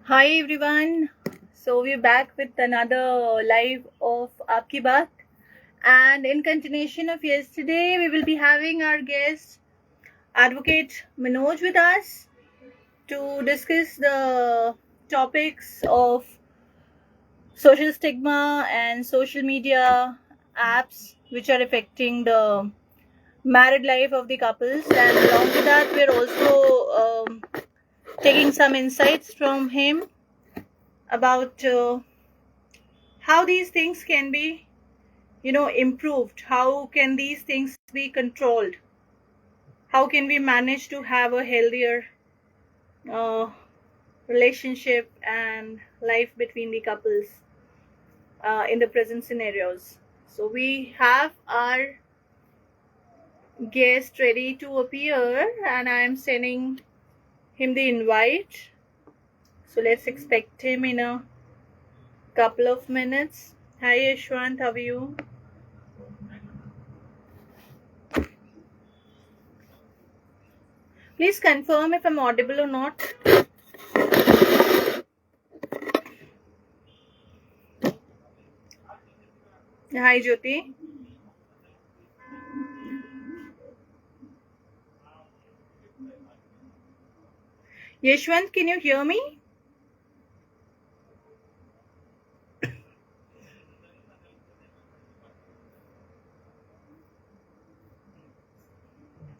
Hi everyone. So we're back with another live of Aapki Baat, and in continuation of yesterday, we will be having our guest Advocate Manoj with us to discuss the topics of social stigma and social media apps which are affecting the married life of the couples. And along with that, we're also taking some insights from him about how these things can be improved, how can these things be controlled, how can we manage to have a healthier uh, relationship and life between the couples in the present scenarios. So we have our guest ready to appear and I am sending him the invite, so let's expect him in a couple of minutes. Hi Yashwant, how are you? Please confirm if I'm audible or not. Hi Jyoti. Yashwant, can you hear me?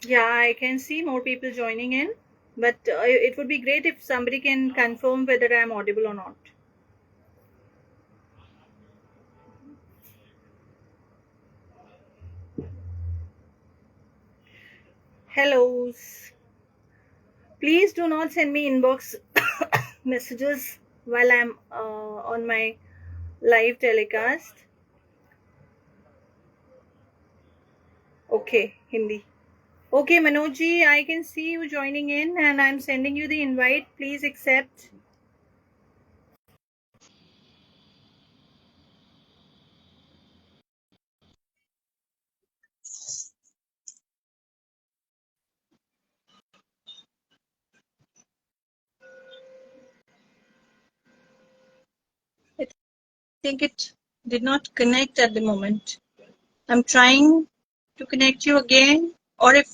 Yeah, I can see more people joining in, but it would be great if somebody can confirm whether I'm audible or not. Hellos. Please do not send me inbox messages while I'm on my live telecast. Okay, Hindi. Okay, Manojji, I can see you joining in and I'm sending you the invite. Please accept. I think it did not connect at the moment. I'm trying to connect you again, or if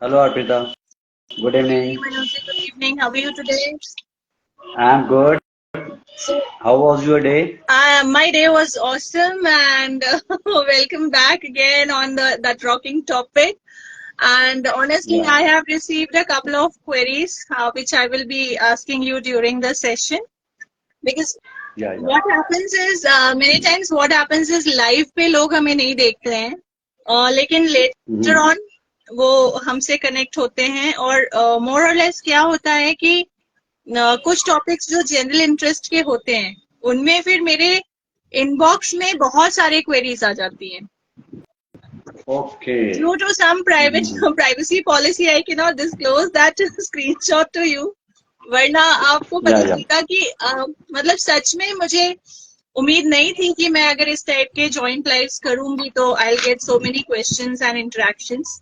Hello, Arpita. Good Hey, evening. Manoj, good evening. How are you today? I'm good. So, How was your day? my day was awesome, and welcome back again on that rocking topic. And honestly, Yeah, I have received a couple of queries, which I will be asking you during the session. Because yeah. what happens is many times what happens is live पे लोग हमें नहीं देखते हैं, लेकिन later Mm-hmm. on वो हमसे connect होते हैं और मोर और लेस क्या होता है कि कुछ टॉपिक्स जो जनरल इंटरेस्ट के होते हैं उनमें फिर मेरे इनबॉक्स में बहुत सारे क्वेरीज आ जाती हैं. Okay. Due to some private Mm-hmm. privacy policy, I cannot disclose that screenshot to you. वरना आपको पता Yeah, yeah. चलता कि मतलब सच में मुझे उम्मीद नहीं थी कि मैं अगर इस टाइप के जॉइंट लाइव्स करूंगी तो I get so many questions and interactions.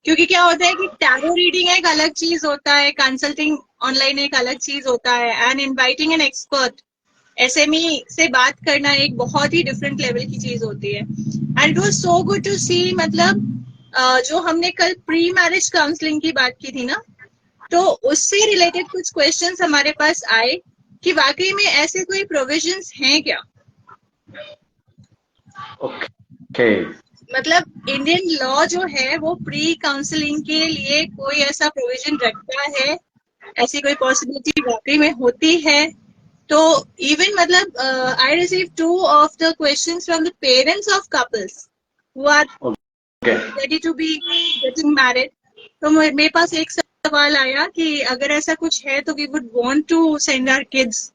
क्योंकि क्या होता है कि टैरो रीडिंग एक अलग चीज होता है, कंसल्टिंग ऑनलाइन एक अलग चीज होता है, and inviting an expert SME से बात करना एक बहुत ही डिफरेंट लेवल की चीज होती है. And it was so good to see, मतलब जो हमने कल प्री मैरिज काउंसलिंग की बात की थी ना, तो उससे रिलेटेड कुछ क्वेश्चंस हमारे पास आए कि वाकई में ऐसे कोई प्रोविजंस हैं क्या. Okay. मतलब इंडियन लॉ जो है वो प्री काउंसलिंग के लिए कोई ऐसा प्रोविजन रखता है, ऐसी कोई पॉसिबिलिटी वाकई में होती है. तो इवन मतलब I receive two of the questions from the parents of couples who are Okay. Ready to be getting married. तो मेरे पास एक सवाल आया कि अगर ऐसा कुछ है तो we would want to send our kids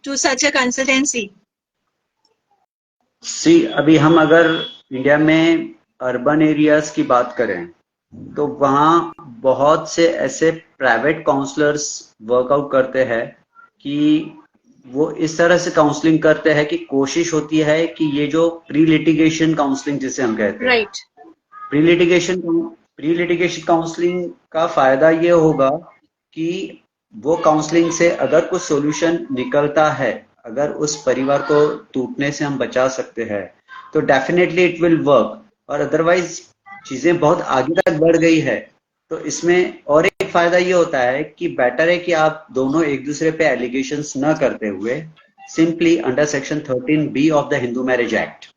to such a consultancy. See, अभी हम अगर इंडिया में अर्बन एरियाज की बात करें तो वहाँ बहुत से ऐसे प्राइवेट काउंसलर्स वर्कआउट करते हैं कि वो इस तरह से काउंसलिंग करते हैं कि कोशिश होती है कि ये जो प्री लिटिगेशन काउंसलिंग जिसे हम कहते हैं, राइट। प्री लिटिगेशन काउंसलिंग का फायदा ये होगा कि वो काउंसलिंग से अगर कुछ सॉल्यूशन निकलता है, अगर उस परिवार को टूटने से हम बचा सकते हैं, तो डेफिनेटली इट विल वर्क। और अदरवाइज चीजें बहुत आगे तक बढ़ गई है, तो इसमें और एक फायदा ये होता है कि बेटर है कि आप दोनों एक दूसरे पे एलिगेशंस न करते हुए simply under section 13B of the Hindu marriage act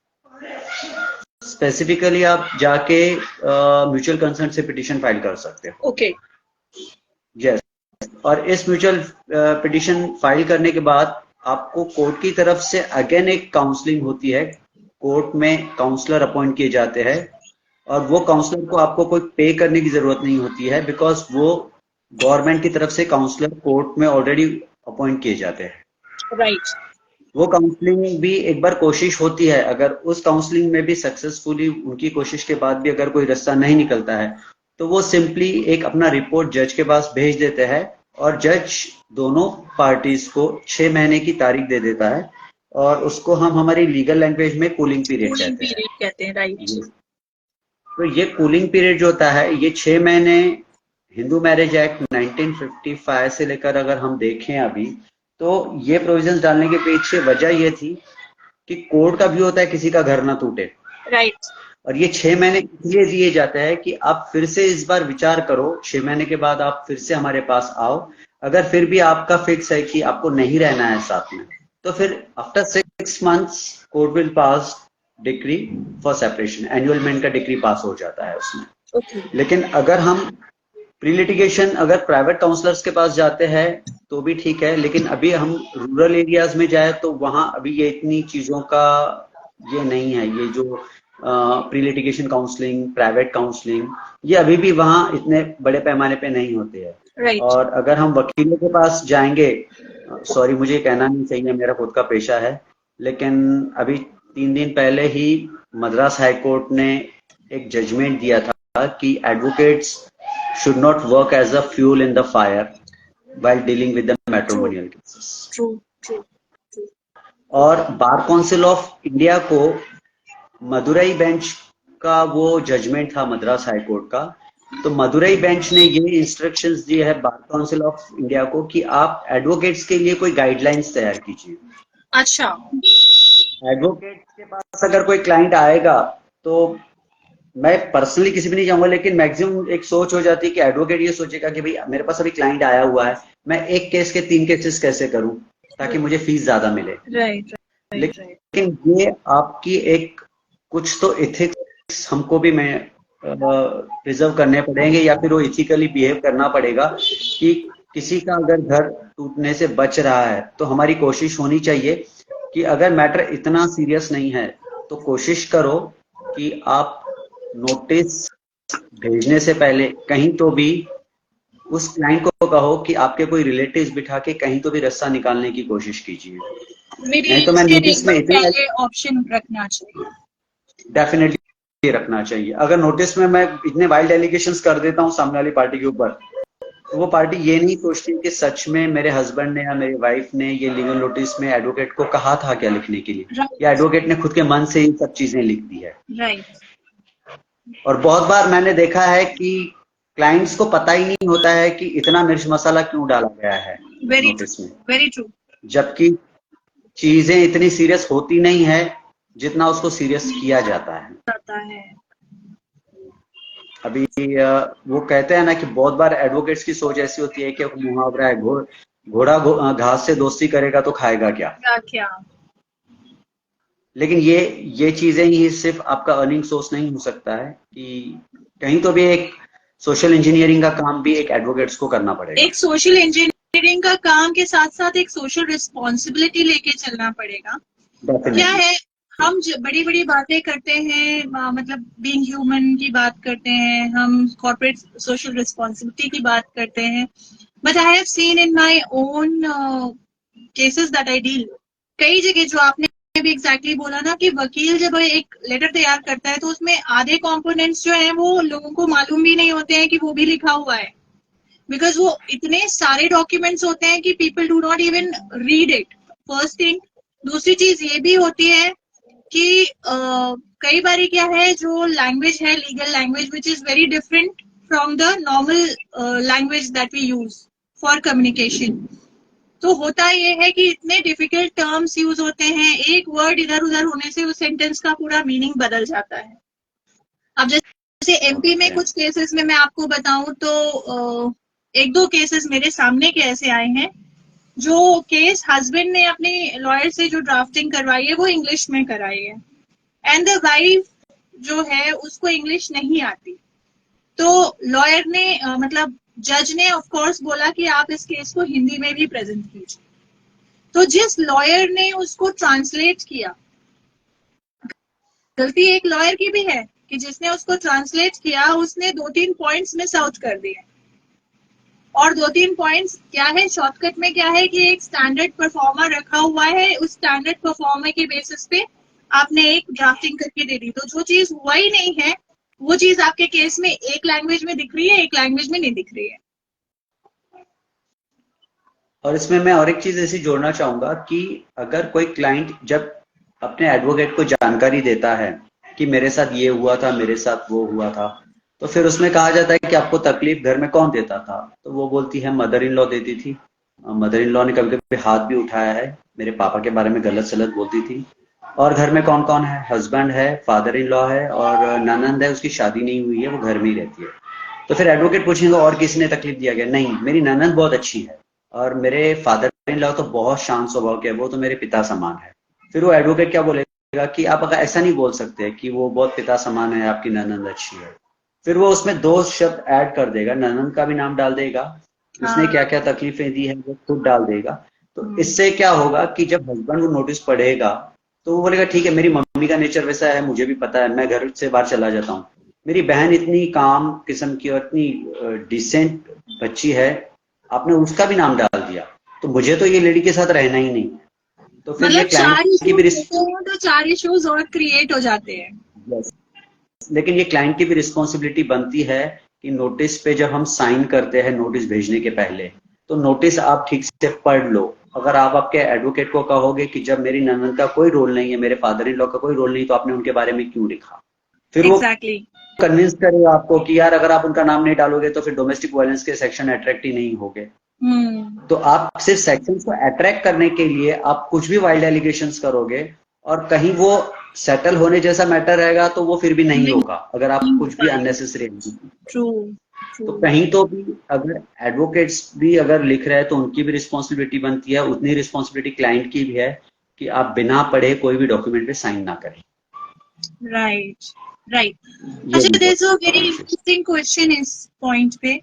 specifically आप जाके म्यूचुअल कंसेंट से पिटीशन फाइल कर सकते हो। ओके। यस। और इस म्यूचुअल पिटीशन फाइल करने के बाद आपको कोर्ट की तरफ से अगेन एक काउंसलिंग होती है। कोर्ट में काउंसलर अपॉइंट किए जाते हैं और वो काउंसलर को आपको कोई पे करने की जरूरत नहीं होती है, बिकॉज वो गवर्नमेंट की तरफ से काउंसलर कोर्ट में ऑलरेडी अपॉइंट किए जाते हैं। राइट। वो काउंसलिंग भी एक बार कोशिश होती है, अगर उस काउंसलिंग में भी सक्सेसफुली उनकी कोशिश के बाद भी अगर कोई रास्ता नहीं निकलता है, तो वो सिंपली एक अपना रिपोर्ट जज के पास भेज देते हैं और जज दोनों पार्टीज को 6 महीने की तारीख दे देता है और उसको हम हमारी लीगल लैंग्वेज में कूलिंग पीरियड कहते हैं। राइट। तो ये कूलिंग पीरियड जो होता है, ये 6 महीने हिंदू मैरिज एक्ट 1955 से लेकर अगर हम देखें अभी, तो ये प्रोविजंस डालने के पीछे वजह ये थी कि कोर्ट का भी होता है किसी का घर ना टूटे। राइट। और ये 6 महीने इसलिए दिए जाते हैं कि आप फिर से इस बार विचार करो, 6 महीने के बाद आप फिर से हमारे पास आओ। अगर फिर भी आपका फिक्स है कि आपको नहीं रहना है साथ में, तो फिर after 6 months court will pass decree for separation, annulment का डिक्री पास हो जाता है उसमें। ओके। लेकिन अगर हम प्री लिटिगेशन अगर प्राइवेट काउंसलर्स के पास जाते हैं तो भी ठीक है, लेकिन अभी हम रूरल एरियाज में जाए तो वहां अभी ये इतनी चीजों का ये नहीं है। ये जो pre litigation counselling, private counselling, ये अभी भी वहां इतने बड़े पैमाने पे नहीं होते हैं। Right. और अगर हम वकीलों के पास जाएंगे, सॉरी मुझे कहना नहीं चाहिए, मेरा खुद का पेशा है, लेकिन अभी 3 दिन पहले ही मद्रास हाई कोर्ट ने एक जजमेंट दिया था कि advocates should not work as a fuel in the fire while dealing with the matrimonial cases. True. और बार काउंसिल ऑफ इंडिया को मदुरई बेंच का वो जजमेंट था मद्रास हाई कोर्ट का, तो मदुरई बेंच ने ये इंस्ट्रक्शंस दिए है बार काउंसिल ऑफ इंडिया को कि आप एडवोकेट्स के लिए कोई गाइडलाइंस तैयार कीजिए। अच्छा। एडवोकेट के पास अगर कोई क्लाइंट आएगा, तो मैं पर्सनली किसी भी नहीं चाहूंगा, लेकिन मैक्सिमम एक सोच हो जाती है कि एडवोकेट ये सोचेगा कि भाई मेरे पास अभी क्लाइंट आया हुआ है, मैं एक केस के 3 केसेस कैसे करूं ताकि मुझे फीस ज्यादा मिले। राइट। लेकिन ये आपकी एक कुछ तो एथिक्स हमको भी मैं प्रिजर्व करने पड़ेंगे, या फिर वो इथिकली बिहेव करना पड़ेगा कि किसी का अगर घर टूटने से बच रहा है तो हमारी कोशिश होनी चाहिए कि अगर मैटर इतना सीरियस नहीं है तो कोशिश करो कि आप नोटिस भेजने से पहले कहीं तो भी उस क्लाइंट को कहो कि आपके कोई रिलेटिव्स बिठा के कहीं तो भी रास्ता निकालने की कोशिश कीजिए। नहीं तो मैं नोटिस में इतने ऑप्शन रखना चाहिए, डेफिनेटली रखना चाहिए। अगर नोटिस में मैं इतने वाइल्ड एलिगेशंस कर देता हूँ सामने वाली पार्टी के ऊपर, तो वो पार्टी ये नहीं सोचती कि सच में मेरे हस्बैंड ने या मेरी वाइफ ने ये लीगल नोटिस में एडवोकेट को कहा था क्या लिखने के लिए, या एडवोकेट ने खुद के मन से इन सब चीजें लिख दी है। राइट। और बहुत बार मैंने देखा है कि क्लाइंट्स को पता ही नहीं होता है कि इतना मिर्च मसाला क्यों डाला गया है नोटिस में, वेरी ट्रू, जबकि चीजें इतनी सीरियस होती नहीं है जितना उसको सीरियस किया जाता है। अभी वो कहते हैं ना कि बहुत बार एडवोकेट्स की सोच ऐसी होती है कि मुहावरा है, घोड़ा घास से दोस्ती करेगा तो खाएगा क्या। लेकिन ये चीजें ही सिर्फ आपका अर्निंग सोर्स नहीं हो सकता है, कि कहीं तो भी एक सोशल इंजीनियरिंग का काम भी एक एडवोकेट्स को करना पड़ेगा। एक सोशल इंजीनियरिंग का काम के साथ साथ एक सोशल रिस्पॉन्सिबिलिटी लेके चलना पड़ेगा। क्या है, हम बड़ी बड़ी बातें करते हैं, मतलब बीइंग ह्यूमन की बात करते हैं, हम कॉर्पोरेट सोशल रिस्पॉन्सिबिलिटी की बात करते हैं, but I have seen in my own cases that I deal, कई जगह जो आपने भी एग्जैक्टली बोला ना कि वकील जब एक लेटर तैयार करता है तो उसमें आधे कंपोनेंट्स जो हैं वो लोगों को मालूम भी नहीं होते हैं कि वो भी लिखा हुआ है, बिकॉज वो इतने सारे डॉक्यूमेंट्स होते हैं कि people do not even read it, first thing. दूसरी चीज ये भी होती है कि कई बार क्या है, जो लैंग्वेज है, legal language which is very different from the normal language that we use for communication. तो होता ये है कि इतने डिफिकल्ट टर्म्स यूज होते हैं, एक वर्ड इधर उधर होने से उस सेंटेंस का पूरा मीनिंग बदल जाता है। अब जैसे एमपी में ओके। कुछ केसेस में मैं आपको बताऊं तो एक दो केसेस मेरे सामने के ऐसे आए हैं, जो केस हस्बैंड ने अपने लॉयर से जो ड्राफ्टिंग करवाई है वो इंग्लिश में कराई है, एंड द वाइफ जो है उसको इंग्लिश नहीं आती। तो लॉयर ने मतलब जज ने ऑफ कोर्स बोला कि आप इस केस को हिंदी में भी प्रेजेंट कीजिए। तो जिस लॉयर ने उसको ट्रांसलेट किया, गलती एक लॉयर की भी है कि जिसने उसको ट्रांसलेट किया उसने 2-3 पॉइंट्स मिस आउट कर दिए। और 2-3 पॉइंट्स क्या है, शॉर्टकट में क्या है कि एक स्टैंडर्ड परफॉर्मर रखा हुआ है, उस स्टैंडर्ड परफॉर्मर के बेसिस पे आपने एक ड्राफ्टिंग करके दे दी। तो जो चीज हुआ ही नहीं है वो चीज आपके केस में एक लैंग्वेज में दिख रही है, एक लैंग्वेज में नहीं दिख रही है। और इसमें मैं और एक चीज ऐसी जोड़ना चाहूंगा कि अगर कोई क्लाइंट जब अपने एडवोकेट को जानकारी देता है कि मेरे साथ ये हुआ था, मेरे साथ वो हुआ था, तो फिर उसमें कहा जाता है कि आपको तकलीफ घर में कौन देता था, तो वो बोलती है मदर इन लॉ देती थी। मदर इन लॉ ने कभी कभी हाथ भी उठाया है, मेरे पापा के बारे में गलत सलत बोलती थी। और घर में कौन कौन है, हस्बैंड है, फादर इन लॉ है और ननंद है, उसकी शादी नहीं हुई है, वो घर में ही रहती है। तो फिर एडवोकेट पूछेंगे और किसी ने तकलीफ दिया गया? नहीं, मेरी ननंद बहुत अच्छी है और मेरे फादर इन लॉ तो बहुत शांत स्वभाव के हैं, वो तो मेरे पिता समान है। फिर वो एडवोकेट क्या बोलेगा कि आप अगर ऐसा नहीं बोल सकते कि वो बहुत पिता समान है, आपकी ननंद अच्छी है। फिर वो उसमें दो शब्द ऐड कर देगा, ननंद का भी नाम डाल देगा, उसने हाँ। क्या क्या तकलीफें दी है वो खुद डाल देगा। तो इससे क्या होगा कि जब हस्बैंड वो नोटिस पढ़ेगा तो वो बोलेगा ठीक है, मेरी मम्मी का नेचर वैसा है, मुझे भी पता है, मैं घर से बाहर चला जाता हूँ। मेरी बहन इतनी काम किस्म की और इतनी डिसेंट बच्ची है, आपने उसका भी नाम डाल दिया, तो मुझे तो ये लेडी के साथ रहना ही नहीं। तो फिर ये मतलब क्लाइंट चार की भी इश्यूज होते हैं तो चार इश्यूज और क्रिएट हो जाते हैं। Yes. लेकिन ये क्लाइंट की भी रिस्पॉन्सिबिलिटी बनती है कि नोटिस पे जब हम साइन करते हैं नोटिस भेजने के पहले, तो नोटिस आप ठीक से पढ़ लो। अगर आप आपके एडवोकेट को कहोगे कि जब मेरी ननद का कोई रोल नहीं है, मेरे फादर इन लॉ का कोई रोल नहीं, तो आपने उनके बारे में क्यों लिखा, फिर वो एग्जैक्टली। कन्विंस करेगा आपको कि यार अगर आप उनका नाम नहीं डालोगे तो फिर डोमेस्टिक वायलेंस के सेक्शन अट्रैक्ट ही नहीं होगे। तो आप सिर्फ सेक्शंस को अट्रैक्ट करने के लिए आप कुछ भी वाइल्ड एलिगेशंस करोगे और कहीं वो सेटल होने जैसा मैटर रहेगा तो वो फिर भी नहीं होगा, अगर आप कुछ भी अननेसेसरी। ट्रू। तो कहीं तो भी अगर एडवोकेट्स भी अगर लिख रहे हैं तो उनकी भी रिस्पॉन्सिबिलिटी बनती है, उतनी रिस्पॉन्सिबिलिटी क्लाइंट की भी है कि आप बिना पढ़े कोई भी डॉक्यूमेंट पे साइन ना करें। Right, right. ये अच्छा, there is a very important है इंटरेस्टिंग क्वेश्चन इस पॉइंट पे।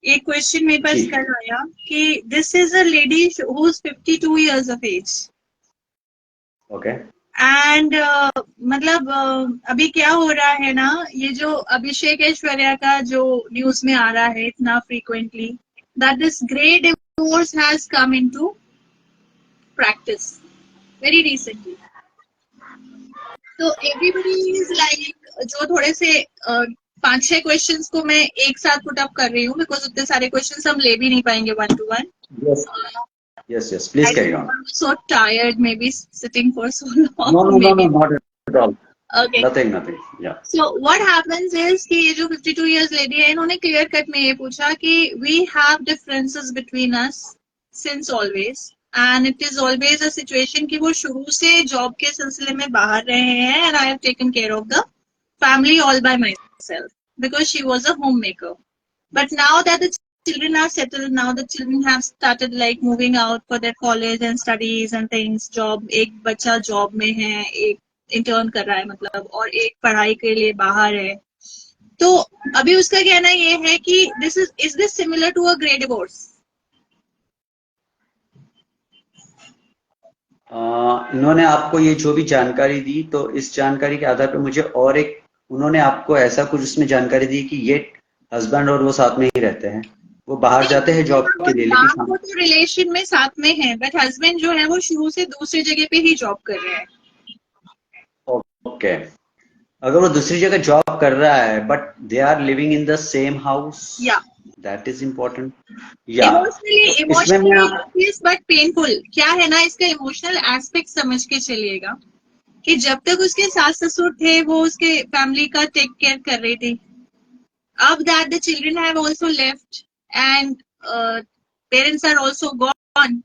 एक क्वेश्चन मेरे जी। पास कल आया कि this is a lady who is 52 years of age, okay. And मतलब अभी क्या हो रहा है ना, ये जो अभिषेक ऐश्वर्या का जो न्यूज में आ रहा है इतना frequently, that this grey divorce has come into practice very recently. तो एवरीबडी इज लाइक, जो थोड़े से 5-6 क्वेश्चंस को मैं एक साथ पुट अप कर रही हूँ बिकॉज उतने सारे क्वेश्चंस हम ले भी नहीं पाएंगे one two one. Yes yes yes, please I carry think on. I'm so tired, maybe sitting for so long, no no no no, maybe. Not at all, Okay. Nothing nothing, yeah. So what happens is कि ये जो 52 years lady है, इन्होंने clear cut में ये पूछा कि we have differences between us since always, and it is always a situation कि वो शुरू से जॉब के सिलसिले में बाहर रहे हैं, and I have taken care of the family all by myself because she was a homemaker. But now that the children are settled, now the children have started like moving out for their college and studies and things, job, एक बच्चा job में है, एक intern कर रहा है मतलब, और एक पढ़ाई के लिए बाहर है। तो अभी उसका कहना ये है कि this is this similar to a grey divorce? इन्होंने आपको ये जो भी जानकारी दी, तो इस जानकारी के आधार पर मुझे और एक, उन्होंने आपको ऐसा कुछ उसमें जानकारी दी कि ये हस्बैंड और वो साथ में ही रहते हैं, वो बाहर जाते हैं जॉब के लिए लेकिन वो तो रिलेशन में साथ में है, बट हस्बैंड जो है वो शुरू से दूसरी जगह पे ही जॉब कर रहे हैं। ओके। अगर वो दूसरी जगह जॉब कर रहा है but they are living in the same house, yeah that is important. या इसमें मैं इमोशनली बट पेनफुल क्या है ना, इसका इमोशनल एस्पेक्ट समझ के चलिएगा कि जब तक उसके सास ससुर थे वो उसके फैमिली का टेक केयर कर रही थी. Of that, the children have also left, and parents are also gone.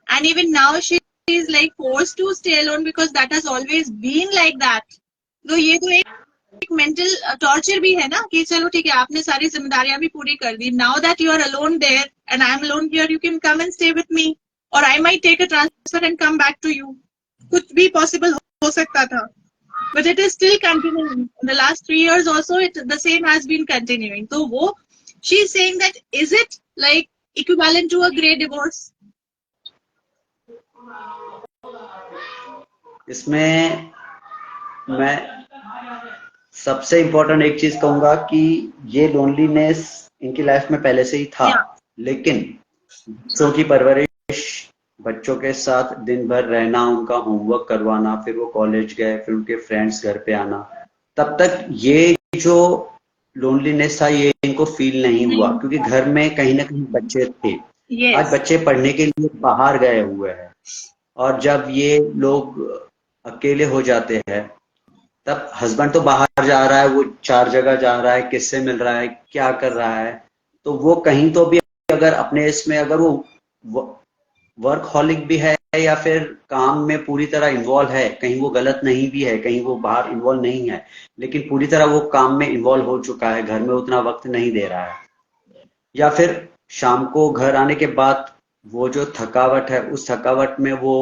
And even now, she is like forced to stay alone because that has always been like that. तो ये तो एक mental torture भी है ना कि चलो ठीक है आपने सारी जिम्मेदारियां भी पूरी कर दी. Now that you are alone there and I am alone here, you can come and stay with me, or I might take a transfer and come back to you. कुछ भी possible हो सकता था. But it is still continuing. In the last 3 years also, the same has been continuing. So, she is saying that is it like equivalent to a grey divorce? इसमें मैं सबसे important एक चीज कहूंगा कि ये लोनलीनेस इनकी लाइफ में पहले से ही था, लेकिन बच्चों की परवरिश, बच्चों के साथ दिन भर रहना, उनका होमवर्क करवाना, फिर वो कॉलेज गए, फिर उनके फ्रेंड्स घर पे आना, तब तक ये जो लोनलीनेस था ये इनको फील नहीं हुआ, क्योंकि घर में कहीं ना कहीं बच्चे थे. आज बच्चे पढ़ने के लिए बाहर गए हुए हैं, और जब ये लोग अकेले हो जाते हैं तब हस्बैंड तो बाहर जा रहा है, वो 4 जगह जा रहा है, किससे मिल रहा है, क्या कर रहा है, तो वो कहीं तो भी अगर अपने इसमें अगर वो वर्कहॉलिक भी है या फिर काम में पूरी तरह इन्वॉल्व है, कहीं वो गलत नहीं भी है, कहीं वो बाहर इन्वॉल्व नहीं है, लेकिन पूरी तरह वो काम में इन्वॉल्व हो चुका है, घर में उतना वक्त नहीं दे रहा है, या फिर शाम को घर आने के बाद वो जो थकावट है, उस थकावट में वो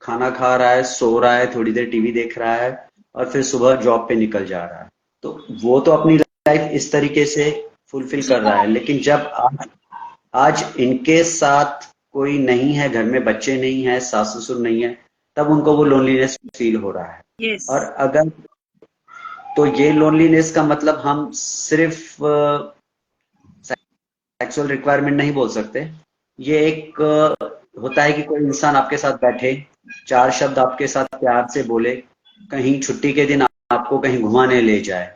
खाना खा रहा है, सो रहा है, थोड़ी देर टीवी देख रहा है और फिर सुबह जॉब पे निकल जा रहा है, तो वो तो अपनी लाइफ इस तरीके से फुलफिल कर रहा है. लेकिन जब आज इनके साथ कोई नहीं है, घर में बच्चे नहीं है, सास ससुर नहीं है, तब उनको वो लोनलीनेस फील हो रहा है. Yes. और अगर तो ये लोनलीनेस का मतलब हम सिर्फ सेक्सुअल रिक्वायरमेंट नहीं बोल सकते. ये एक होता है कि कोई इंसान आपके साथ बैठे, 4 शब्द आपके साथ प्यार से बोले, कहीं छुट्टी के दिन आपको कहीं घुमाने ले जाए,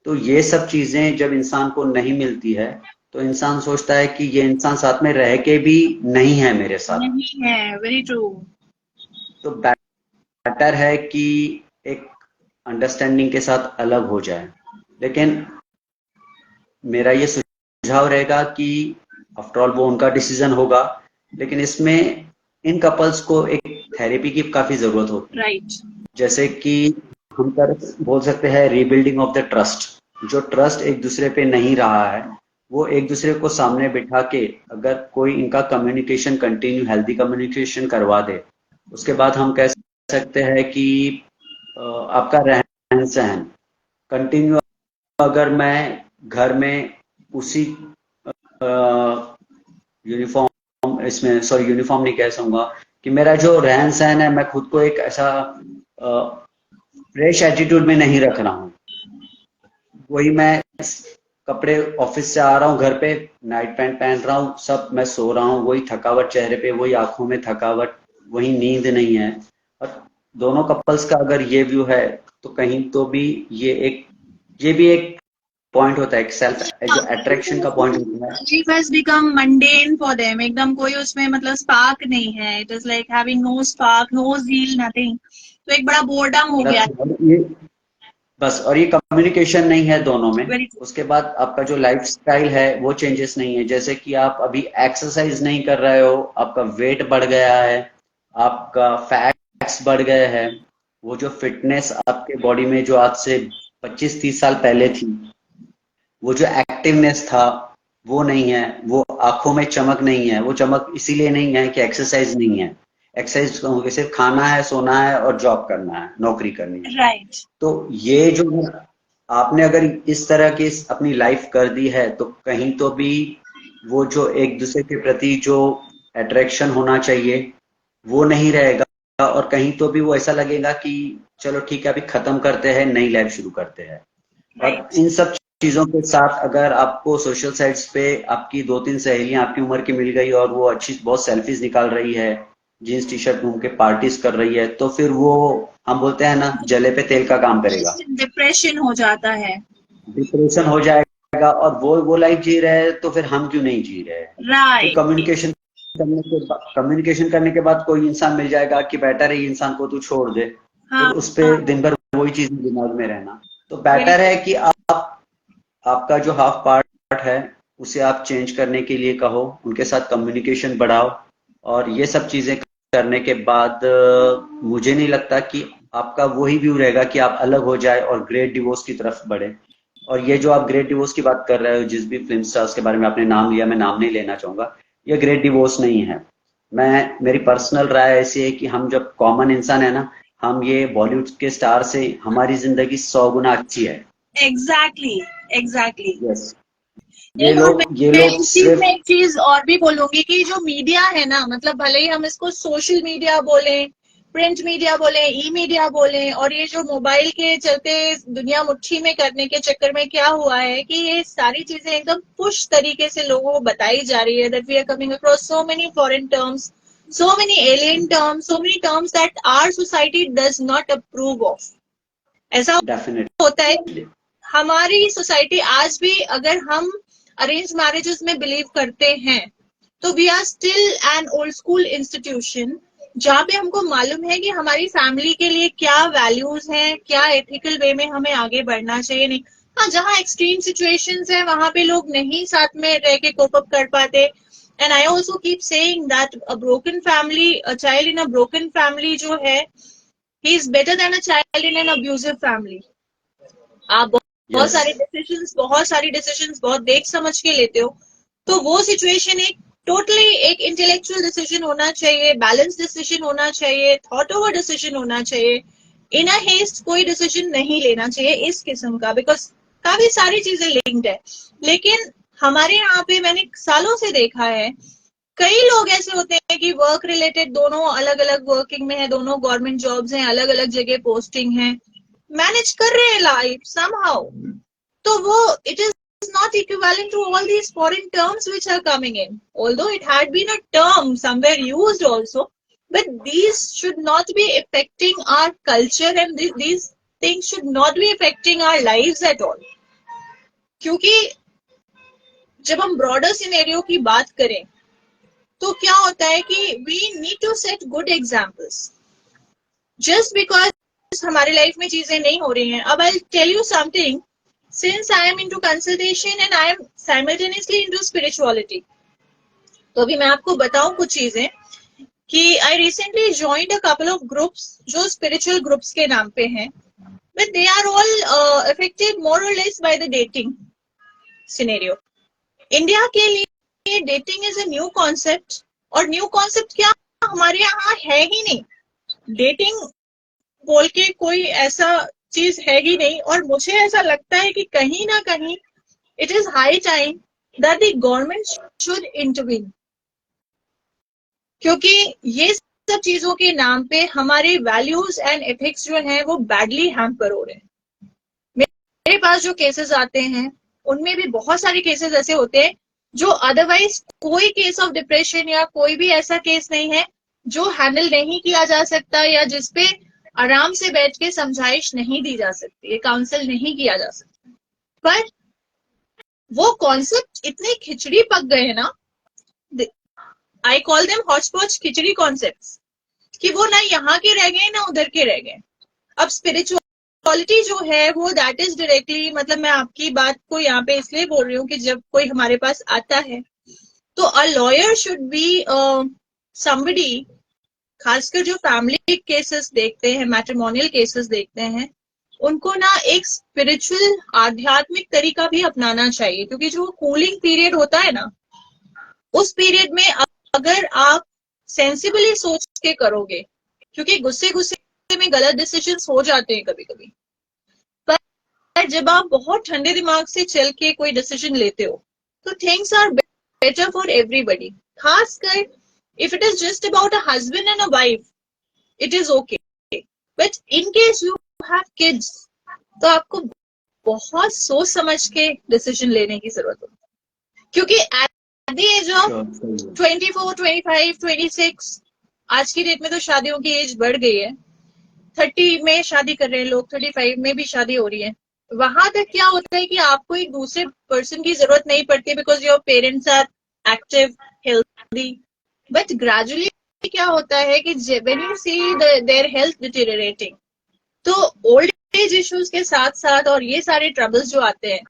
तो ये सब चीजें जब इंसान को नहीं मिलती है तो इंसान सोचता है कि ये इंसान साथ में रह के भी नहीं है मेरे साथ. नहीं है, वेरी ट्रू. तो बेटर है कि एक अंडरस्टैंडिंग के साथ अलग हो जाए. लेकिन मेरा ये सुझाव रहेगा कि आफ्टर ऑल वो उनका डिसीजन होगा, लेकिन इसमें इन कपल्स को एक थेरेपी की काफी जरूरत होती है. राइट. जैसे कि हम बोल सकते हैं रीबिल्डिंग ऑफ द ट्रस्ट. जो ट्रस्ट एक दूसरे पे नहीं रहा है, वो एक दूसरे को सामने बिठा के अगर कोई इनका कम्युनिकेशन कंटिन्यू हेल्दी कम्युनिकेशन करवा दे, उसके बाद हम कह सकते हैं कि आपका रहन सहन कंटिन्यू, अगर मैं घर में उसी यूनिफॉर्म नहीं कह सकूंगा कि मेरा जो रहन सहन है, मैं खुद को एक ऐसा फ्रेश एटीट्यूड में नहीं रख रहा हूँ. वही मैं कपड़े ऑफिस से आ रहा हूँ, घर पे नाइट पैंट पहन रहा हूँ, सब मैं सो रहा हूँ, वही थकावट चेहरे पे, वही आंखों में थकावट, वही नींद नहीं है. और दोनों कपल्स का अगर ये व्यू है तो कहीं तो भी ये भी एक पॉइंट होता है, एक सेल्फ जो अट्रैक्शन का पॉइंट होता है. Life has become mundane for them. एकदम कोई उसमें मतलब स्पार्क नहीं है. It is like having no spark, no zeal, nothing. तो एक बड़ा बोर्डम हो गया. बस, और ये कम्युनिकेशन नहीं है दोनों में. उसके बाद आपका जो लाइफ स्टाइल है वो चेंजेस नहीं है. जैसे कि आप अभी एक्सरसाइज नहीं कर रहे हो, आपका वेट बढ़ गया है, आपका फैट्स बढ़ गए हैं, वो जो फिटनेस आपके बॉडी में जो आज से 25-30 साल पहले थी, वो जो एक्टिवनेस था वो नहीं है, वो आंखों में चमक नहीं है. वो चमक इसीलिए नहीं है कि एक्सरसाइज नहीं है. एक्सरसाइज सिर्फ खाना है, सोना है और जॉब करना है, नौकरी करनी है. राइट. तो ये जो आपने अगर इस तरह की अपनी लाइफ कर दी है, तो कहीं तो भी वो जो एक दूसरे के प्रति जो अट्रैक्शन होना चाहिए वो नहीं रहेगा, और कहीं तो भी वो ऐसा लगेगा कि चलो ठीक है अभी खत्म करते हैं, नई लाइफ शुरू करते हैं. और इन सब चीजों के साथ अगर आपको सोशल साइट्स पे आपकी 2-3 सहेलियां आपकी उम्र की मिल गई और वो अच्छी बहुत सेल्फीज निकाल रही है, जीन्स टी शर्ट घूम के पार्टीज कर रही है, तो फिर वो हम बोलते हैं ना, जले पे तेल का काम करेगा. डिप्रेशन हो जाता है. डिप्रेशन हो जाएगा. और वो लाइफ जी रहे हैं, तो फिर हम क्यों नहीं जी रहे हैं? फिर राइट। कम्युनिकेशन करने के बाद कोई इंसान मिल जाएगा कि बेटर है ये इंसान को तू छोड़ दे, फिर हाँ उस पे दिन भर वही चीज दिमाग में रहना। तो बेटर है कि आप आपका जो हाफ पार्ट है उसे आप चेंज करने के लिए कहो, उनके साथ कम्युनिकेशन बढ़ाओ, और ये सब चीजें करने के बाद मुझे नहीं लगता कि आपका वही व्यू रहेगा कि आप अलग हो जाए और ग्रेट डिवोर्स की तरफ बढ़े। और ये जो आप ग्रेट डिवोर्स की बात कर रहे हो, जिस भी फिल्म स्टार्स के बारे में आपने नाम लिया, मैं नाम नहीं लेना चाहूंगा, ये ग्रेट डिवोर्स नहीं है। मेरी पर्सनल राय ऐसी है कि हम जब कॉमन इंसान है ना, हम ये बॉलीवुड के स्टार से हमारी जिंदगी 100 गुना अच्छी है। Exactly exactly. यस। और ये मैं लोग इस चीज में सिर्फ एक चीज और भी बोलूंगी कि जो मीडिया है ना, मतलब भले ही हम इसको सोशल मीडिया बोले, प्रिंट मीडिया बोले, ई मीडिया बोले, और ये जो मोबाइल के चलते दुनिया मुट्ठी में करने के चक्कर में क्या हुआ है कि ये सारी चीजें एकदम पुश तरीके से लोगों को बताई जा रही है, that we are coming across so many foreign terms, so many alien terms, so many terms that our society does not approve of. ऐसा डेफिनेटली होता है हमारी सोसाइटी आज भी, अगर हम अरेंज मैरिजेस में बिलीव करते हैं तो we are still an old school institution, जहाँ पे हमको मालूम है कि हमारी फैमिली के लिए क्या वैल्यूज हैं, क्या एथिकल वे में हमें आगे बढ़ना चाहिए। नहीं, हाँ, जहाँ एक्सट्रीम सिचुएशंस है वहां पे लोग नहीं साथ में रह के कोप अप कर पाते। And I also keep saying that a broken family, a child in a broken family जो है, he is better than a child in an abusive family. आप यस। बहुत सारी डिसीजंस बहुत देख समझ के लेते हो, तो वो सिचुएशन एक टोटली एक इंटेलेक्चुअल डिसीजन होना चाहिए, बैलेंस डिसीजन होना चाहिए, थॉट ओवर डिसीजन होना चाहिए। इन अ हेस्ट कोई डिसीजन नहीं लेना चाहिए इस किस्म का, बिकॉज काफी सारी चीजें लिंक्ड है। लेकिन हमारे यहाँ पे मैंने सालों से देखा है, कई लोग ऐसे होते हैं कि वर्क रिलेटेड दोनों अलग अलग वर्किंग में है, दोनों गवर्नमेंट जॉब्स हैं, अलग अलग जगह पोस्टिंग है, मैनेज कर रहे हैं लाइफ समहाउ, तो वो it is not equivalent to all these foreign terms which are coming in, although it had been a term somewhere used also, but these should not be affecting our culture, and these things should not be affecting our lives at all. क्योंकि जब हम broader scenario की बात करें तो क्या होता है कि we need to set good examples. Just because हमारी लाइफ में चीजें नहीं हो रही हैं, अब I tell you something, since I am into consultation and I am simultaneously into spirituality, तो अभी मैं आपको बताऊं कुछ चीजें कि I recently joined a couple of groups जो spiritual groups के नाम पे हैं, but they are all affected more or less by the dating scenario. India के लिए dating is a new concept, और new concept क्या हमारे यहाँ है ही नहीं, dating बोल के कोई ऐसा चीज है ही नहीं। और मुझे ऐसा लगता है कि कहीं ना कहीं it is high time that the government should intervene, क्योंकि ये सब चीजों के नाम पे हमारे वैल्यूज एंड एथिक्स जो हैं वो बैडली हैम्पर हो रहे हैं। मेरे पास जो केसेस आते हैं उनमें भी बहुत सारे केसेस ऐसे होते हैं जो अदरवाइज कोई केस ऑफ डिप्रेशन या कोई भी ऐसा केस नहीं है जो हैंडल नहीं किया जा सकता, या जिसपे आराम से बैठ के समझाइश नहीं दी जा सकती, ये काउंसिल नहीं किया जा सकता। पर वो कॉन्सेप्ट इतने खिचड़ी पक गए ना, I call them hotchpotch khichdi concepts, कि वो ना यहाँ के रह गए ना उधर के रह गए। अब स्पिरिचुअलिटी जो है वो दैट इज डायरेक्टली, मतलब मैं आपकी बात को यहाँ पे इसलिए बोल रही हूँ कि जब कोई हमारे पास आता है तो a lawyer should be somebody, खासकर जो फैमिली केसेस देखते हैं, मैट्रिमोनियल केसेस देखते हैं, उनको ना एक स्पिरिचुअल आध्यात्मिक तरीका भी अपनाना चाहिए, क्योंकि जो कूलिंग पीरियड होता है ना, उस पीरियड में अगर आप सेंसिबली सोच के करोगे, क्योंकि गुस्से गुस्से में गलत डिसीजंस हो जाते हैं कभी कभी, पर जब आप बहुत ठंडे दिमाग से चल के कोई डिसीजन लेते हो तो things are better for everybody. खासकर if it is just about a husband and a wife, it is okay, but in case you have kids, तो आपको बहुत सोच समझ के डिसीजन लेने की जरूरत होती है, क्योंकि at the age of 24, 25, 26, आज की डेट में तो शादियों की एज बढ़ गई है, 30 में शादी कर रहे हैं लोग, 35 में भी शादी हो रही है, वहां तक क्या होता है कि आपको एक दूसरे पर्सन की जरूरत नहीं पड़ती, because your parents are active, healthy. But gradually क्या होता है कि when you see their health deteriorating, तो ओल्ड एज इश्यूज के साथ साथ और ये सारे ट्रबल्स जो आते हैं,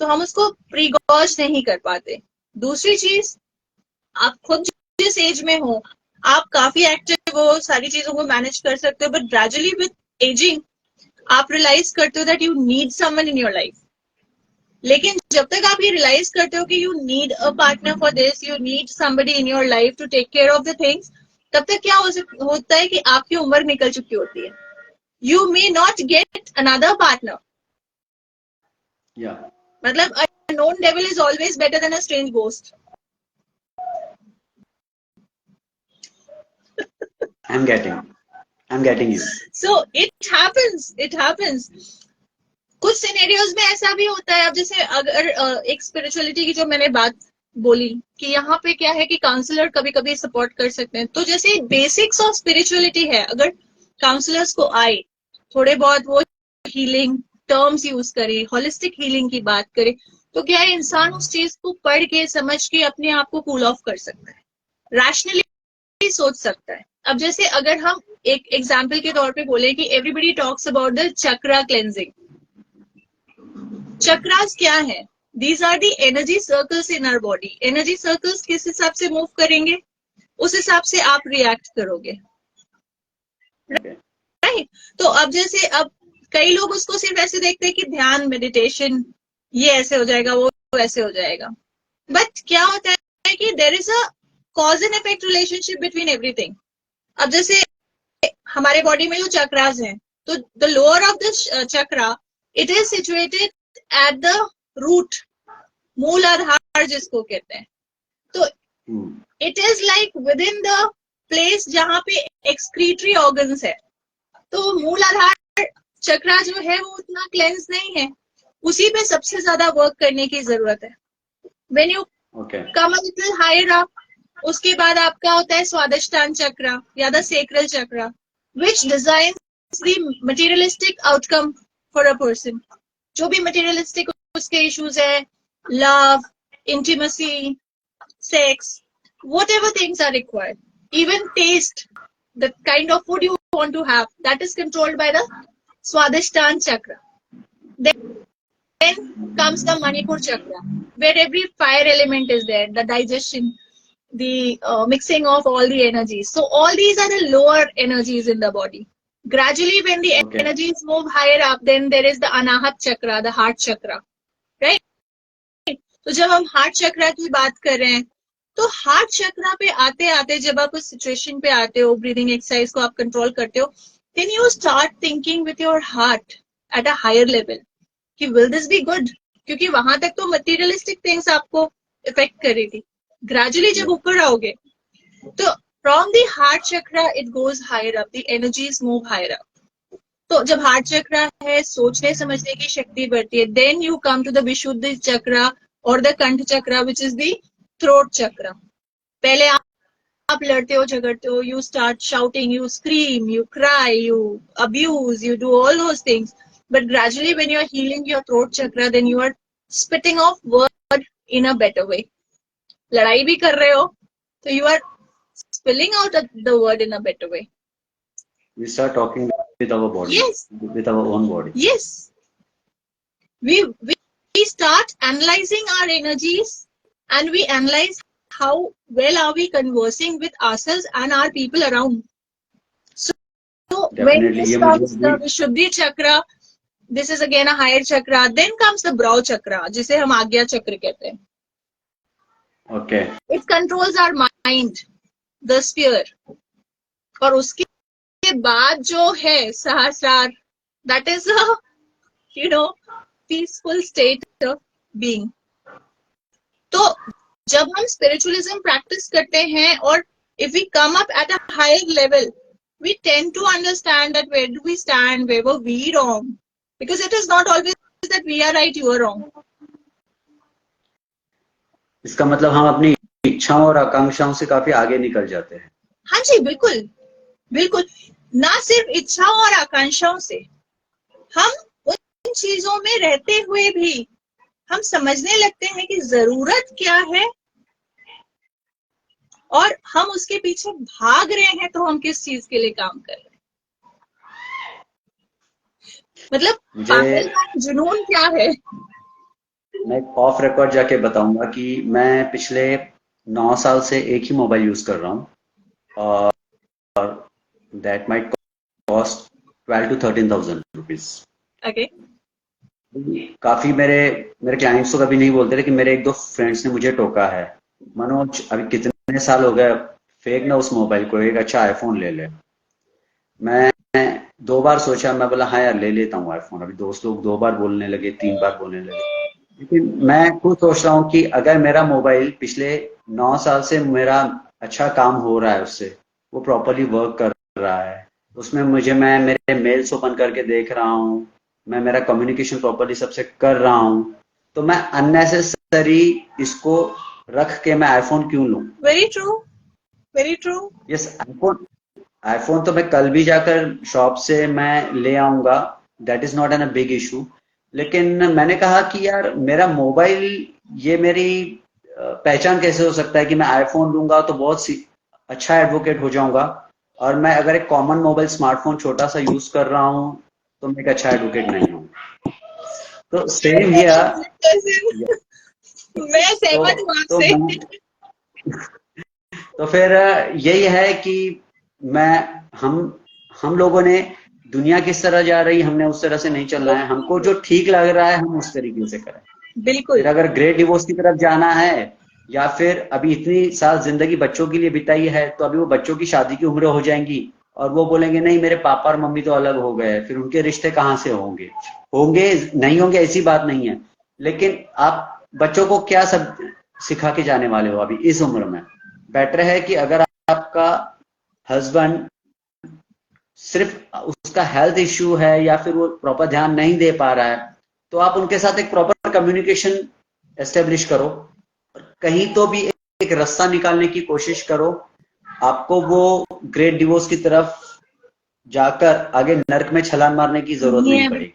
तो हम उसको प्रीगॉज नहीं कर पाते. दूसरी चीज, आप खुद जिस एज में हो, आप काफी एक्टिव हो, सारी चीजों को मैनेज कर सकते हो, बट ग्रेजुअली विद एजिंग आप रियलाइज करते हो that you need someone in your life. लेकिन जब तक आप ये रियलाइज करते हो कि you need a partner for this, you need somebody in your life to take care of the things, तब तक क्या होता है कि आपकी उम्र निकल चुकी होती है. You may not get another partner. या मतलब a known devil is always better than a strange ghost. I'm getting you. So it happens. कुछ सिनेरियोज में ऐसा भी होता है. अब जैसे अगर एक स्पिरिचुअलिटी की जो मैंने बात बोली कि यहाँ पे क्या है कि काउंसलर कभी कभी सपोर्ट कर सकते हैं, तो जैसे बेसिक्स ऑफ स्पिरिचुअलिटी है, अगर काउंसलर्स को आए थोड़े बहुत वो हीलिंग टर्म्स यूज करे, होलिस्टिक हीलिंग की बात करे, तो क्या है इंसान उस चीज को पढ़ के समझ के अपने आप को कूल ऑफ कर सकता है, रैशनली सोच सकता है. अब जैसे अगर हम एक एग्जाम्पल के तौर पे बोले कि everybody talks about the chakra cleansing. Chakras क्या है? These are the energy circles in our body. Energy circles किस हिसाब से मूव करेंगे, उस हिसाब से आप रिएक्ट करोगे, राइट? तो अब जैसे अब कई लोग उसको सिर्फ ऐसे देखते हैं कि ध्यान, मेडिटेशन, ये ऐसे हो जाएगा, वो ऐसे हो जाएगा. बट क्या होता है कि there is a cause and effect relationship between everything. अब जैसे हमारे बॉडी में जो चक्रास हैं, तो the lower of the chakra, it is situated at the root, Muladhara जिसको कहते हैं. तो it is like within the place जहां पे एक्सक्रीटरी ऑर्गन्स है. तो मूल आधार चक्रा जो है वो उतना क्लेंस नहीं है, उसी पे सबसे ज्यादा वर्क करने की जरूरत है. When you come a little higher up, उसके बाद आपका होता है स्वादिष्टान चक्रा या the sacral chakra, which designs the materialistic outcome for a person. जो भी मटेरियलिस्टिक उसके इश्यूज है, love, intimacy, sex, whatever things are required, even taste, the kind of food you want to have, that is controlled by the Swadhisthana chakra. Then comes the Manipur chakra, where every fire element is there, the digestion, the mixing of all the energies. So all these are the lower energies in the body. Gradually, when the energies move higher up, then there is the Anahat chakra, the heart chakra, right? तो जब हम heart चक्रा की बात कर रहे हैं, तो heart चक्रा पे आते आते जब आप उस सिचुएशन पे आते हो, ब्रीदिंग एक्सरसाइज को आप कंट्रोल करते हो, then you start thinking with your heart at a higher level कि विल दिस बी गुड, क्योंकि वहां तक तो मटेरियलिस्टिक थिंग्स आपको इफेक्ट कर रही थी. ग्रेजुअली जब ऊपर आओगे, तो from the heart chakra it goes higher up, the energies move higher up. तो जब हार्ट चक्रा है, सोचने समझने की शक्ति बढ़ती है. Then you come to the Vishuddha chakra और the Kanth chakra, which is the throat chakra. पहले आप लड़ते हो, झगड़ते हो, you start shouting, you scream, you cry, you abuse, you do all those things. But gradually when you are healing your throat chakra, then you are spitting of word in a better way. लड़ाई भी कर रहे हो तो you are spilling out the word in a better way. We start talking with our body. Yes. With our own body. Yes. We start analyzing our energies, and we analyze how well are we conversing with ourselves and our people around. So when this comes the Vishuddhi chakra, this is again a higher chakra. Then comes the brow chakra, जिसे हम आज्ञा चक्र कहते हैं. Okay. It controls our mind, the sphere. और उसके बाद जो है सहस्रार, that is a peaceful state of being. तो जब हम spiritualism practice करते हैं, और if we come up at a higher level, we tend to understand that where do we stand, where were we wrong, because it is not always that we are right, you are wrong. इसका मतलब हम अपनी इच्छाओं और आकांक्षाओं से काफी आगे निकल जाते हैं. हाँ जी, बिल्कुल बिल्कुल. ना सिर्फ इच्छाओं और आकांक्षाओं से, हम उन उन चीजों में रहते हुए भी हम समझने लगते हैं कि जरूरत क्या है और हम उसके पीछे भाग रहे हैं, तो हम किस चीज के लिए काम कर रहे हैं। मतलब मुझे पागलपन, जुनून क्या है। मैं ऑफ रिकॉर्ड जाके बताऊंगा कि मैं पिछले 9 साल से एक ही मोबाइल यूज कर रहा हूँ और that might cost 12 to 13,000 rupees. Okay. काफी मेरे मेरे क्लाइंट्स तो कभी नहीं बोलते, लेकिन मेरे एक दो फ्रेंड्स ने मुझे टोका है, मनोज अभी कितने साल हो गए, फेंक ना उस मोबाइल को, एक अच्छा आईफोन ले ले। मैं 2 बार सोचा, मैं बोला हाँ यार ले लेता हूँ आईफोन। अभी दोस्त लोग 2 बार बोलने लगे, 3 बार बोलने लगे, लेकिन मैं खुद सोच रहा हूँ कि अगर मेरा मोबाइल पिछले 9 साल से मेरा अच्छा काम हो रहा है उससे, वो प्रॉपरली वर्क कर रहा है, उसमें मैं मेरे मेल्स ओपन करके देख रहा हूँ, मैं मेरा कम्युनिकेशन प्रॉपरली सबसे कर रहा हूँ, तो मैं अननेसेसरी इसको रख के मैं आईफोन क्यों लूँ। Very true, very true. Yes, iPhone iPhone तो मैं कल भी जाकर शॉप से मैं ले आऊंगा, that is not an a big issue. लेकिन मैंने कहा कि यार मेरा मोबाइल, ये मेरी पहचान कैसे हो सकता है कि मैं आईफोन लूंगा तो अच्छा एडवोकेट हो जाऊंगा, और मैं अगर एक कॉमन मोबाइल स्मार्टफोन छोटा सा यूज कर रहा हूँ तो मैं एक अच्छा एडवोकेट नहीं हूँ। तो सेम हियर। मैं तो सहमत हूँ तो आपसे। तो फिर यही है कि मैं हम लोगों ने, दुनिया किस तरह जा रही हमने उस तरह से नहीं चलना है, हमको जो ठीक लग रहा है हम उस तरीके से करें। बिल्कुल। फिर अगर ग्रेट डिवोर्स की तरफ जाना है, या फिर अभी इतनी साल जिंदगी बच्चों के लिए बिताई है, तो अभी वो बच्चों की शादी की उम्र हो जाएंगी और वो बोलेंगे नहीं मेरे पापा और मम्मी तो अलग हो गए, फिर उनके रिश्ते कहाँ से होंगे। होंगे नहीं होंगे ऐसी बात नहीं है, लेकिन आप बच्चों को क्या सब सिखा के जाने वाले हो अभी इस उम्र में। बेटर है कि अगर आपका हस्बैंड सिर्फ उसका हेल्थ इश्यू है या फिर वो प्रॉपर ध्यान नहीं दे पा रहा है, तो आप उनके साथ एक प्रॉपर कम्युनिकेशन एस्टेब्लिश करो, कहीं तो भी एक रास्ता निकालने की कोशिश करो। आपको वो ग्रेट डिवोर्स की तरफ जाकर आगे नर्क में छलांग मारने की जरूरत नहीं नहीं है, पड़ेगी।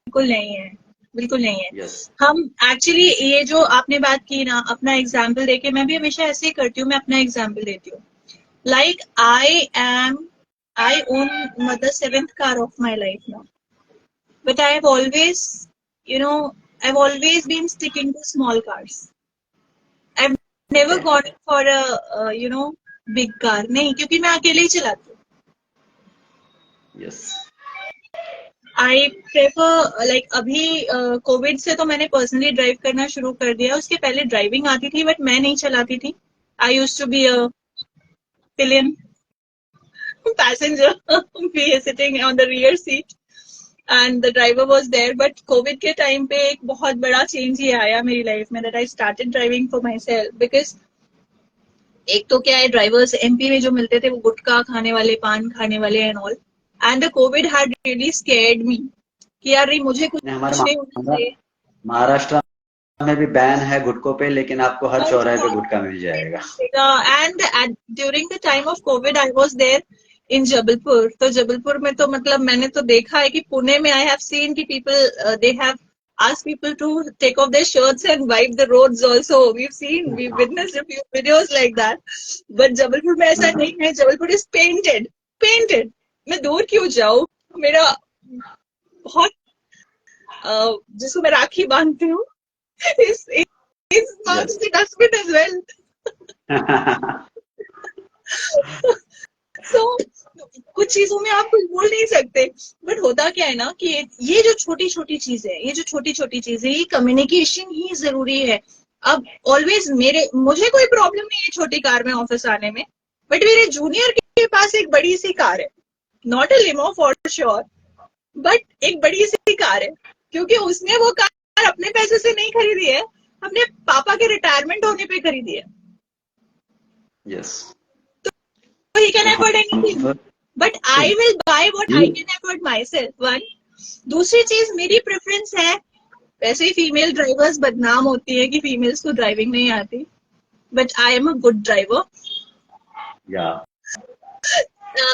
बिल्कुल नहीं है, बिल्कुल नहीं है। यस। हम एक्चुअली, ये जो आपने बात की ना, अपना एग्जाम्पल देके, मैं भी हमेशा ऐसे ही करती हूँ, मैं अपना एग्जाम्पल देती हूँ। Like I own the seventh car of my life now, but I have always, I've always been sticking to small cars. I've never okay. gone for a big car, नहीं, क्योंकि मैं अकेले ही चलाती हूँ। यस। आई प्रेफर, लाइक अभी Covid से तो मैंने पर्सनली ड्राइव करना शुरू कर दिया। उसके पहले ड्राइविंग आती थी बट मैं नहीं चलाती थी। I used to be a pillion passenger, be sitting on the rear seat and the driver was there. But covid के टाइम पे एक बहुत बड़ा चेंज ये आया मेरी लाइफ में, that I started driving for my self. Because एक तो क्या है, ड्राइवर्स एमपी में जो मिलते थे वो गुटखा खाने वाले, पान खाने वाले and all, and the covid had really scared me कि यार मुझे हमारे कुछ नहीं होना चाहिए। महाराष्ट्र में भी बैन है गुटखों पे, लेकिन आपको हर चौराहे पे गुटखा मिल जाएगा। And during the time of COVID I was there in Jabalpur. तो जबलपुर में तो मतलब मैंने तो देखा है कि पुणे में आई हैव सीन कि people they have asked people to take off their shirts and wipe the roads also. We've witnessed a few videos like that. But Jabalpur में ऐसा नहीं है। Jabalpur is painted. मैं दूर क्यों जाऊँ? मेरा बहुत जिसको मैं राखी बांधती हूँ is not yes. the dustbin as well. So, कुछ चीजों में आप कुछ बोल नहीं सकते। बट होता क्या है ना कि ये जो छोटी छोटी चीजें, ये कम्युनिकेशन ही जरूरी है। अब ऑलवेज मुझे कोई प्रॉब्लम नहीं है छोटी कार में ऑफिस आने में, बट मेरे जूनियर के पास एक बड़ी सी कार है, not a limo for sure, but एक बड़ी सी कार है, क्योंकि उसने वो कार अपने पैसे से नहीं खरीदी है, अपने पापा के रिटायरमेंट होने पे खरीदी है। Yes. So he can afford anything, but I will buy what I can afford myself. One, दूसरी चीज मेरी प्रेफरेंस है। वैसे ही फीमेल ड्राइवर्स बदनाम होती है कि फीमेल्स को ड्राइविंग नहीं आती, but I am a good driver. या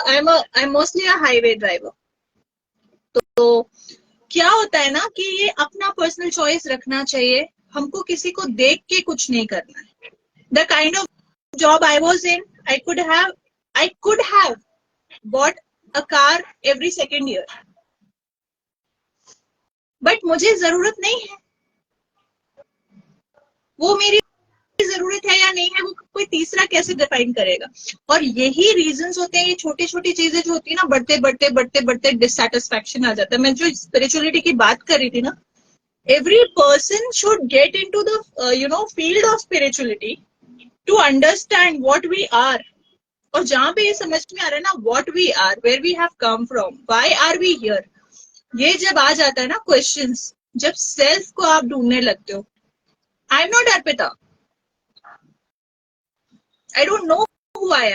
I am mostly a highway driver. तो क्या होता है ना कि ये अपना पर्सनल चॉइस रखना चाहिए, हमको किसी को देख के कुछ नहीं करना है. The kind of job I was in, I could have bought a car every second year, but मुझे जरूरत नहीं है. वो मेरी जरूरत है या नहीं है, वो कोई तीसरा कैसे डिफाइन करेगा. और यही रीजंस होते हैं, ये छोटी छोटी चीजें जो होती है ना, बढ़ते बढ़ते बढ़ते बढ़ते डिससेटिस्फैक्शन आ जाता है. मैं जो स्पिरिचुअलिटी की बात कर रही थी ना, every person should get into the field of spirituality to understand what we are. और जहां पे ये समझ में आ रहा है ना, what we are, where we have come from, why are we here, ये जब आ जाता है ना क्वेश्चंस, जब सेल्फ को आप ढूंढने लगते हो. I am not Arpita, I don't know who I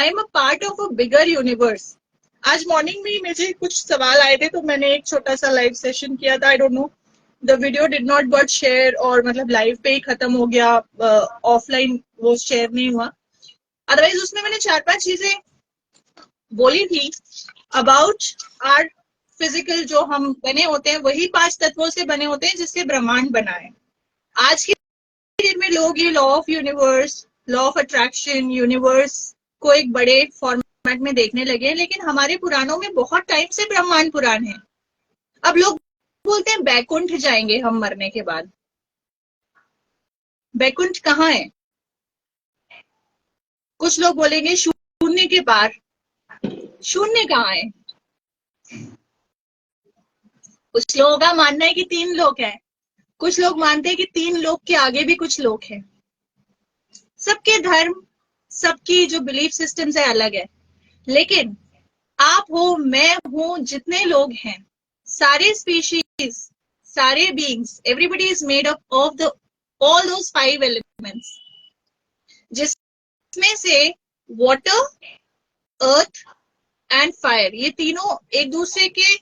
am a part of a bigger universe. आज मॉर्निंग में मुझे कुछ सवाल आए थे, तो मैंने एक छोटा सा लाइव सेशन किया था. I don't know, the video did not got share, और मतलब लाइव पे ही खत्म हो गया, ऑफलाइन वो शेयर नहीं हुआ. अदरवाइज उसमें मैंने 4-5 चीजें बोली थी अबाउट आर फिजिकल. जो हम बने होते हैं वही 5 तत्वों से बने होते हैं जिससे ब्रह्मांड बना है. आज के दिन में लोग ये law of universe, law of attraction, universe को एक बड़े फॉर्मेट में देखने लगे हैं, लेकिन हमारे पुराणों में बहुत टाइम से ब्रह्मांड पुराण है. अब लोग बोलते हैं बैकुंठ जाएंगे हम मरने के बाद. बैकुंठ कहाँ है? कुछ लोग बोलेंगे शून्य के पार. शून्य कहाँ है? कुछ लोगों का मानना है कि 3 लोक हैं, कुछ लोग मानते हैं कि 3 लोक के आगे भी कुछ लोक हैं. सबके धर्म, सबकी जो बिलीफ सिस्टम्स है अलग है, लेकिन आप हो, मैं हूं, जितने लोग हैं, सारे स्पीशीज, सारे beings, everybody is made up of the all those 5 elements, जिसमें से वाटर, अर्थ एंड फायर, ये तीनों एक दूसरे के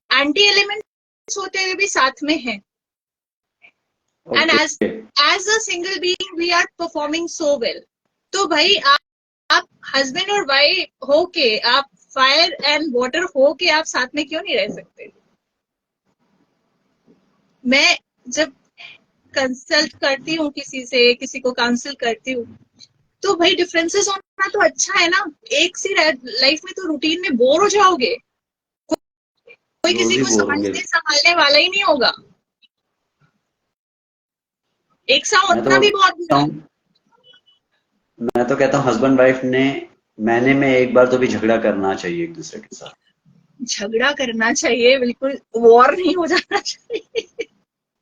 एंटी एलिमेंट्स होते हुए भी साथ में हैं. And as a single being we are performing so well. तो भाई आप हस्बैंड और वाइफ हो के, आप फायर एंड वाटर हो के आप साथ में क्यों नहीं रह सकते? मैं जब कंसल्ट करती हूँ किसी से, किसी को काउंसिल करती हूँ, तो भाई डिफरेंसेस होना तो अच्छा है ना. एक सी लाइफ में तो रूटीन में बोर हो जाओगे, कोई किसी को समझने संभालने वाला ही नहीं होगा. एक साथ होना भी बहुत. मैं तो कहता हूँ हस्बैंड वाइफ ने महीने में एक बार तो भी झगड़ा करना चाहिए एक दूसरे के साथ. झगड़ा करना चाहिए, बिल्कुल. वॉर नहीं हो जाना चाहिए.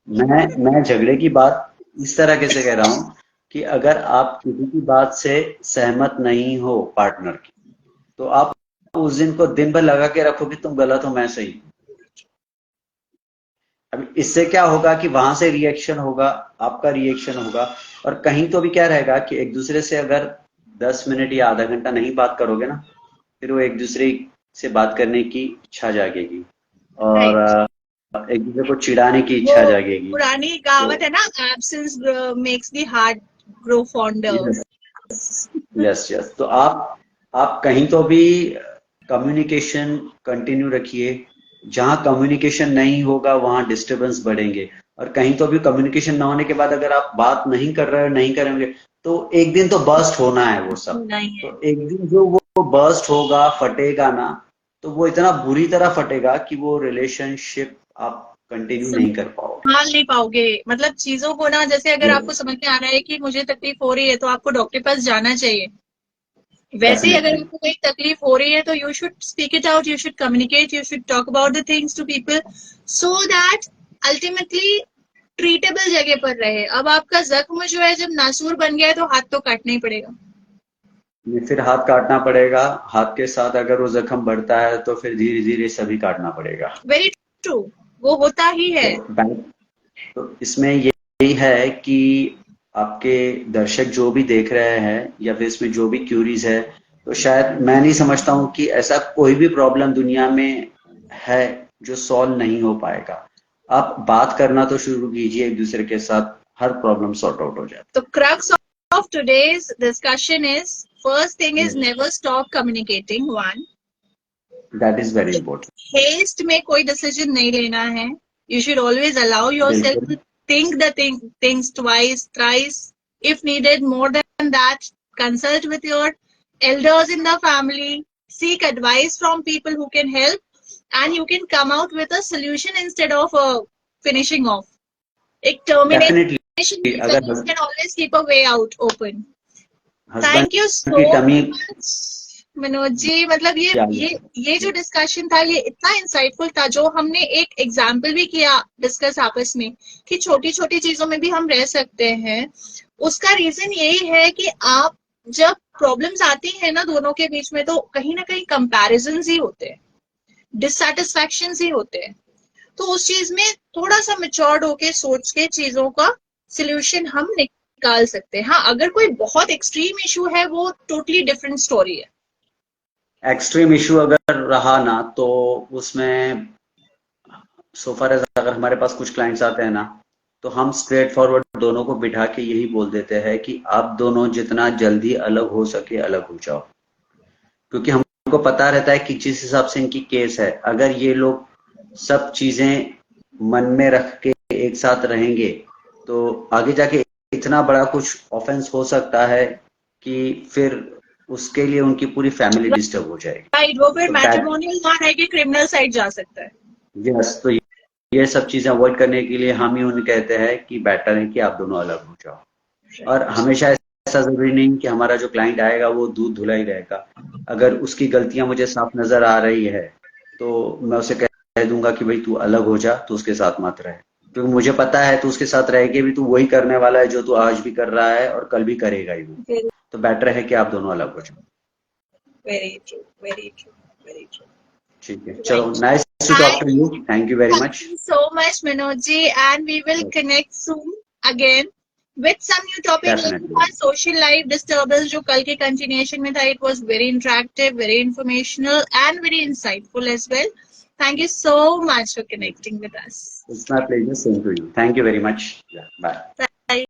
मैं झगड़े की बात इस तरह कैसे कह रहा हूँ कि अगर आप किसी की बात से सहमत नहीं हो पार्टनर की, तो आप उस दिन को दिन भर लगा के रखो कि तुम गलत हो, मैं सही. अब इससे क्या होगा कि वहां से रिएक्शन होगा, आपका रिएक्शन होगा, और कहीं तो भी क्या रहेगा कि एक दूसरे से अगर 10 मिनट या आधा घंटा नहीं बात करोगे ना, फिर वो एक दूसरे से बात करने की इच्छा जागेगी, और एक दूसरे को चिढ़ाने की इच्छा जागेगी. पुरानी कहावत है ना, absence makes the heart grow fonder. Yes yes. तो आप कहीं तो भी कम्युनिकेशन कंटिन्यू रखिए. जहां कम्युनिकेशन नहीं होगा वहां डिस्टरबेंस बढ़ेंगे, और कहीं तो भी कम्युनिकेशन ना होने के बाद अगर आप बात नहीं कर रहे हो, नहीं करेंगे, तो एक दिन तो बर्स्ट होना है वो सब. तो एक दिन जो वो बर्स्ट होगा, फटेगा ना, तो वो इतना बुरी तरह फटेगा कि वो रिलेशनशिप आप कंटिन्यू नहीं कर पाओगे, संभाल नहीं पाओगे. मतलब चीजों को ना, जैसे अगर आपको समझ में आ रहा है कि मुझे तकलीफ हो रही है, तो आपको डॉक्टर के पास जाना चाहिए. वैसे ही अगर आपको कोई तकलीफ हो रही है, तो you should speak it out, you should communicate, you should talk about the things to people, so that ultimately treatable जगह पर रहे. अब आपका जख्म जो है जब नासूर बन गया है, तो हाथ तो काटना ही पड़ेगा. फिर हाथ काटना पड़ेगा. हाथ के साथ अगर वो जख्म बढ़ता है तो फिर धीरे धीरे सभी काटना पड़ेगा. वेरी ट्रू, वो होता ही है. तो इसमें यही है कि आपके दर्शक जो भी देख रहे हैं, या फिर इसमें जो भी क्यूरीज है, तो शायद मैं नहीं समझता हूँ कि ऐसा कोई भी प्रॉब्लम दुनिया में है जो सॉल्व नहीं हो पाएगा. आप बात करना तो शुरू कीजिए एक दूसरे के साथ, हर प्रॉब्लम सॉर्ट आउट हो जाए. तो crux of today's discussion is, first thing is never stop communicating. One, that is very important. Haste में कोई डिसीजन नहीं लेना है. You should always allow yourself to think the things twice, thrice, if needed. More than that, consult with your elders in the family, seek advice from people who can help, and you can come out with a solution instead of finishing off. एक termination definitely you अगर can always keep a way out open. Husband Thank you so की tummy much, Manoj ji. मतलब ये जो discussion था ये इतना insightful था. जो हमने एक एग्जाम्पल भी किया डिस्कस आपस में कि छोटी छोटी चीजों में भी हम रह सकते हैं. उसका रीजन यही है कि आप जब प्रॉब्लम्स आती है ना दोनों के बीच में, तो कहीं ना कहीं कंपैरिजन ही होते हैं, डिससैटिस्फैक्शन ही होते हैं. तो उस चीज में थोड़ा सा मैच्योर्ड होके सोच के चीजों का सोल्यूशन हम निकाल सकते हैं. हाँ, अगर कोई बहुत एक्सट्रीम इशू है वो टोटली डिफरेंट स्टोरी है. एक्सट्रीम इशू अगर रहा ना तो उसमें सो फार एज अगर हमारे पास कुछ क्लाइंट्स आते हैं ना तो हम स्ट्रेट फॉरवर्ड दोनों को बिठा के यही बोल देते हैं कि आप दोनों जितना जल्दी अलग हो सके अलग हो जाओ, क्योंकि हमको पता रहता है कि जिस हिसाब से इनकी केस है, अगर ये लोग सब चीजें मन में रख के एक साथ रहेंगे तो आगे जाके इतना बड़ा कुछ ऑफेंस हो सकता है कि फिर उसके लिए उनकी पूरी फैमिली डिस्टर्ब हो जाएगी. राइट, वो फिर मैट्रिमोनियल ना रह के क्रिमिनल साइड जा सकता है. यस, तो ये सब चीजें अवॉइड करने के लिए हम ही उन्हें कहते हैं कि बेटर है कि आप दोनों अलग हो जाओ. और हमेशा ऐसा जरूरी नहीं कि हमारा जो क्लाइंट आएगा वो दूध धुला ही रहेगा. अगर उसकी गलतियां मुझे साफ नजर आ रही है तो मैं उसे कह दूंगा कि भाई तू अलग हो जा, तू उसके साथ मत रहे, क्योंकि मुझे पता है तू उसके साथ रह के भी तू वही करने वाला है जो तू आज भी कर रहा है और कल भी करेगा ही वो. तो बेटर है कि आप दोनों अलग हो जाओ. Very true, very true, very true. ठीक है, चलो, nice to talk to you. Thank you very much. Thank you so much, Manoj ji, and we will connect soon again with some new topic. Definitely. Social life disturbance जो कल के continuation में था, it was very interactive, very informational, and very insightful as well. Thank you so much for connecting with us. It's my pleasure. Same to you. Thank you very much. Yeah, bye.